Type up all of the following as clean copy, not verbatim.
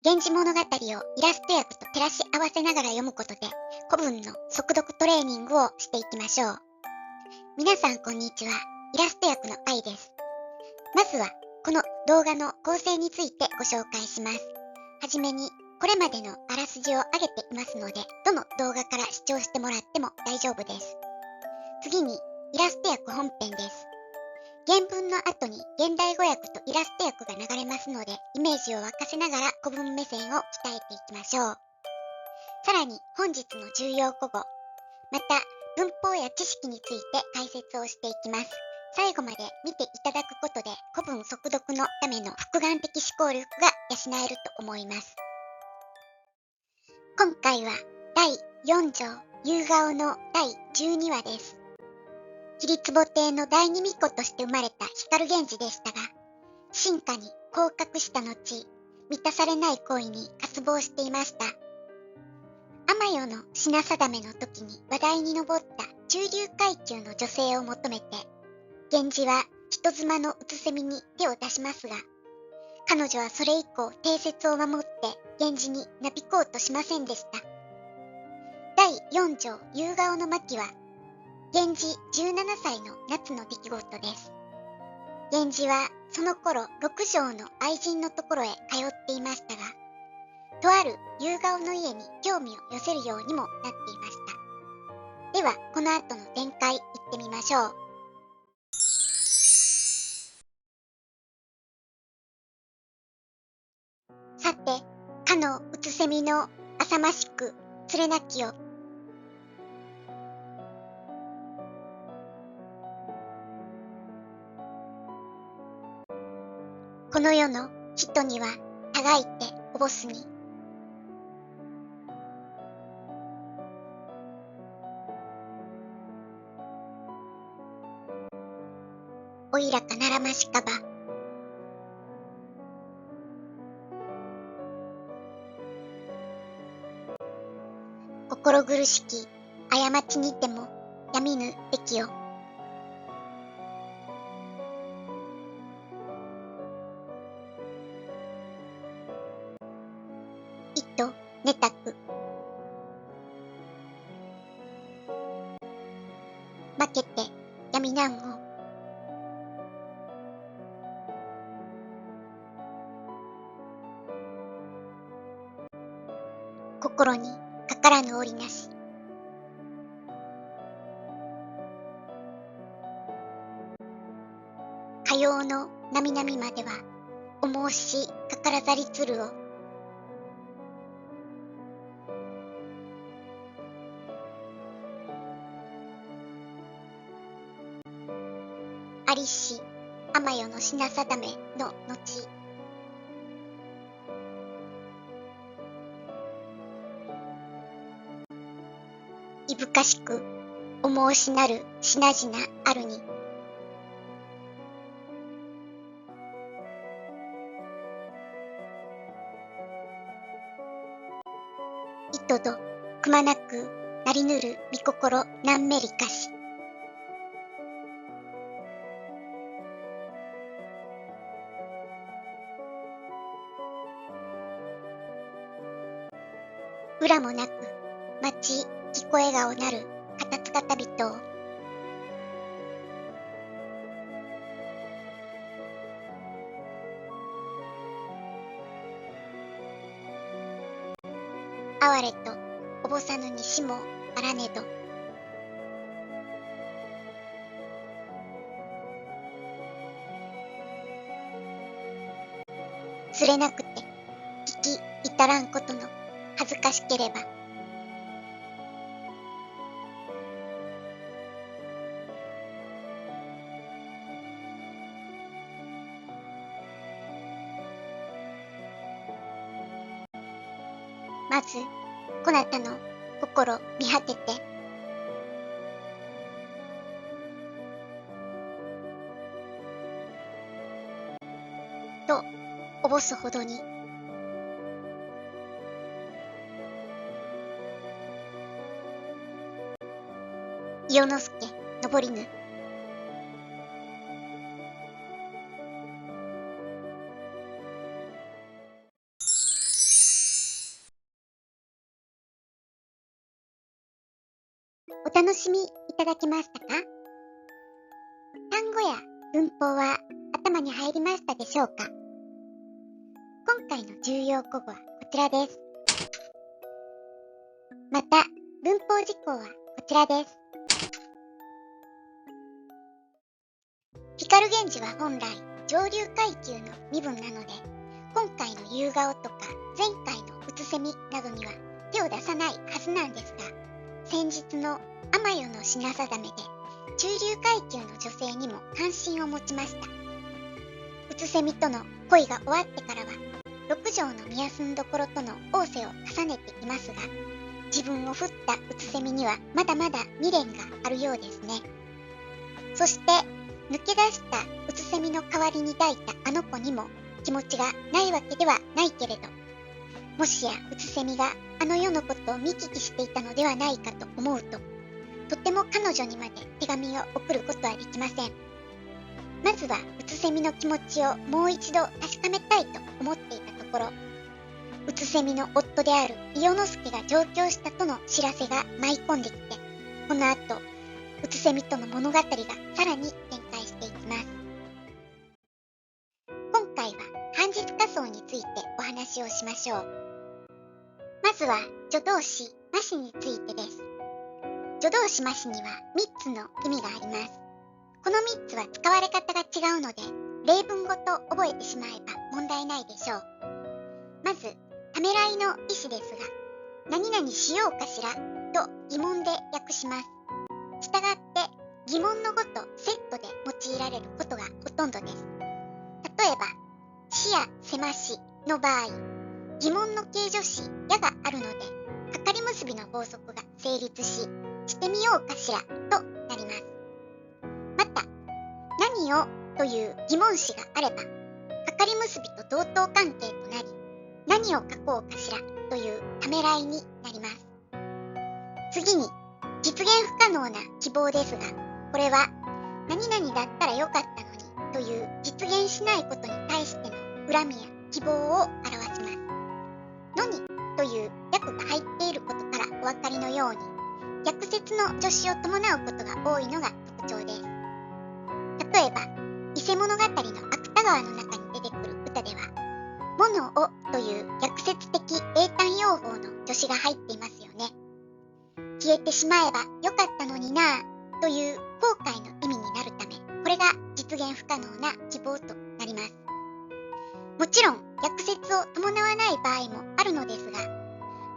源氏物語をイラスト訳と照らし合わせながら読むことで古文の速読トレーニングをしていきましょう。皆さんこんにちは。イラスト訳の愛です。まずはこの動画の構成についてご紹介します。はじめにこれまでのあらすじを上げていますので、どの動画から視聴してもらっても大丈夫です。次にイラスト訳本編です。原文の後に現代語訳とイラスト訳が流れますので、イメージを沸かせながら古文目線を鍛えていきましょう。さらに本日の重要古語、また文法や知識について解説をしていきます。最後まで見ていただくことで古文速読のための複眼的思考力が養えると思います。今回は第4条夕顔の第12話です。桐壺亭の第二巫女として生まれた光源氏でしたが、進化に降格した後、満たされない恋に渇望していました。天代の品定めの時に話題に上った中流階級の女性を求めて、源氏は人妻のうつせみに手を出しますが、彼女はそれ以降定説を守って源氏になびこうとしませんでした。第4条夕顔の巻は、源氏17歳の夏の出来事です。源氏はその頃六条の愛人のところへ通っていましたが、とある夕顔の家に興味を寄せるようにもなっていました。ではこの後の展開いってみましょう。さて、かのうつせみの浅ましく連れなきよ。この世の人にはたがいておぼすに。おいらかならましかば。心苦しき過ちにてもやみぬべきよ。いとねたく。負けてやみなんを。心にかからぬおりなし。かようのなみなみまではお申しかからざりつるを。ありし天代の品定めの後。いぶかしくお申しなる品々あるに。いとどくまなくなりぬるみ心なんめりかし。裏もなく町聞こえ顔なる片つかたびとを。哀れとおぼさぬにしもあらねど。つれなくて聞き至らんことの恥ずかしければ。まずこなたの心見果てて。とおぼすほどに。伊予之助登りぬ。お楽しみいただけましたか？単語や文法は頭に入りましたでしょうか？今回の重要語語はこちらです。また、文法事項はこちらです。光源氏は本来上流階級の身分なので、今回の夕顔とか前回のうつせみなどには手を出さないはずなんですが、先日の天世の品定めで中流階級の女性にも関心を持ちました。うつせみとの恋が終わってからは六条の宮住所との仰せを重ねていますが、自分を振ったうつせみにはまだまだ未練があるようですね。そして抜け出したうつせみの代わりに抱いたあの子にも気持ちがないわけではないけれど、もしやうつせみがあの世のことを見聞きしていたのではないかと思うと、とても彼女にまで手紙を送ることはできません。まずはうつせみの気持ちをもう一度確かめたいと思っていたところ、うつせみの夫である伊予之助が上京したとの知らせが舞い込んできて、この後うつせみとの物語がさらに展開していきます。今回は半日仮想についてお話をしましょう。まずは助動詞ましについてです。助動詞ましには3つの意味があります。この3つは使われ方が違うので、例文ごと覚えてしまえば問題ないでしょう。まず、ためらいの意思ですが、何々しようかしらと疑問で訳します。したがって、疑問の語とセットで用いられることがほとんどです。例えば、しやせましの場合、疑問の形助詞やがあるので、かかり結びの法則が成立し、してみようかしらとなります。また、何をという疑問詞があれば、かかり結びと同等関係となり、何を書こうかしらというためらいになります。次に、実現不可能な希望ですが、これは何々だったらよかったのにという実現しないことに対しての恨みや希望を表します。のにという訳が入っていることからお分かりのように、逆説の助詞を伴うことが多いのが特徴です。例えば、伊勢物語の芥川の中に出てくる歌では、物をという逆説的英単用法の助詞が入っていますよね。消えてしまえばよかったのになぁという後悔の意味になるため、これが実現不可能な希望となります。もちろん逆説を伴わない場合もあるのですが、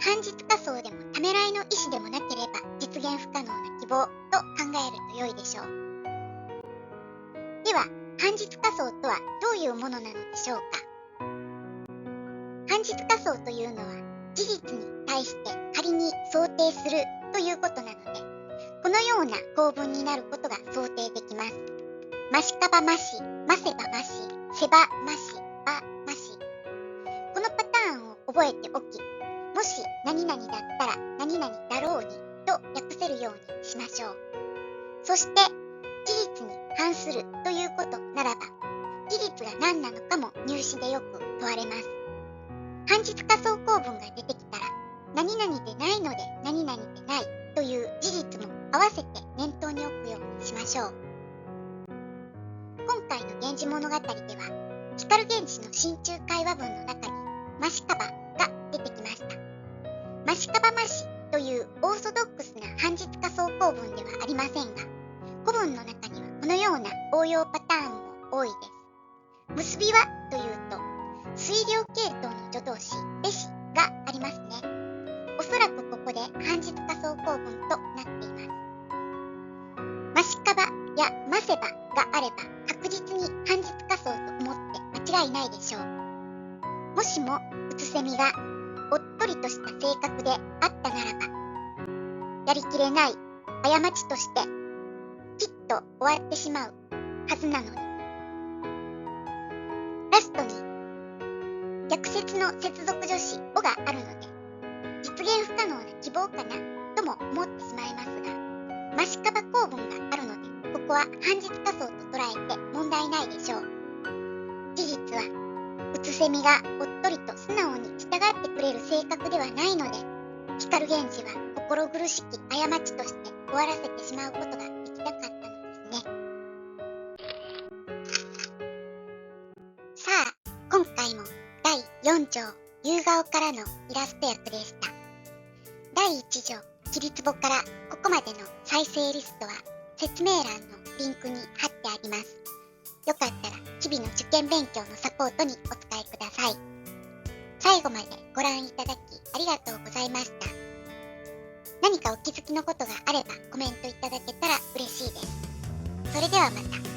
半日仮想でもためらいの意思でもなければ実現不可能な希望と考えると良いでしょう。では、半日仮想とはどういうものなのでしょうか。半日仮想というのは、事実に対して仮に想定するということなので、このような構文になることが想定できます。ましかばまし、ませばまし、せばまし、ばまし。このパターンを覚えておき、もし何々だったら何々だろうにと訳せるようにしましょう。そして、事実に反するということならば、事実が何なのかも入試でよく問われます。半日仮想構文が出てきたら、何々でないので何々でないという事実も合わせて念頭に置くようにしましょう。今回の源氏物語では、光源氏の心中会話文の中に、ましかばが出てきました。ましかばましというオーソドックスな半日仮想構文ではありませんが、古文の中にはこのような応用パターンも多いです。結びはというと、水量系統の助動詞、べしがありますね。おそらくここで半日仮想構文となっています。ましかばやませばがあれば確実に半日仮想と思って間違いないでしょう。もしもうつせみがおっとりとした性格であったならば、やりきれない過ちとしてきっと終わってしまうはずなのに。ラストに逆説の接続助詞をがあるので、実現不可能な希望かなとも思ってしまいますが、ましかば構文があるので、ここは半日仮想と捉えて問題ないでしょう。事実は、うつせみがおっとりと素直に従ってくれる性格ではないので、光源氏は心苦しき過ちとして終わらせてしまうことができなかったのですね。さあ、今回も第4章夕顔からのイラスト役でした。第1章桐壺からここまでの再生リストは説明欄のリンクに貼ってあります。よかったら日々の受験勉強のサポートにお使いください。最後までご覧いただきありがとうございました。何かお気づきのことがあればコメントいただけたら嬉しいです。それではまた。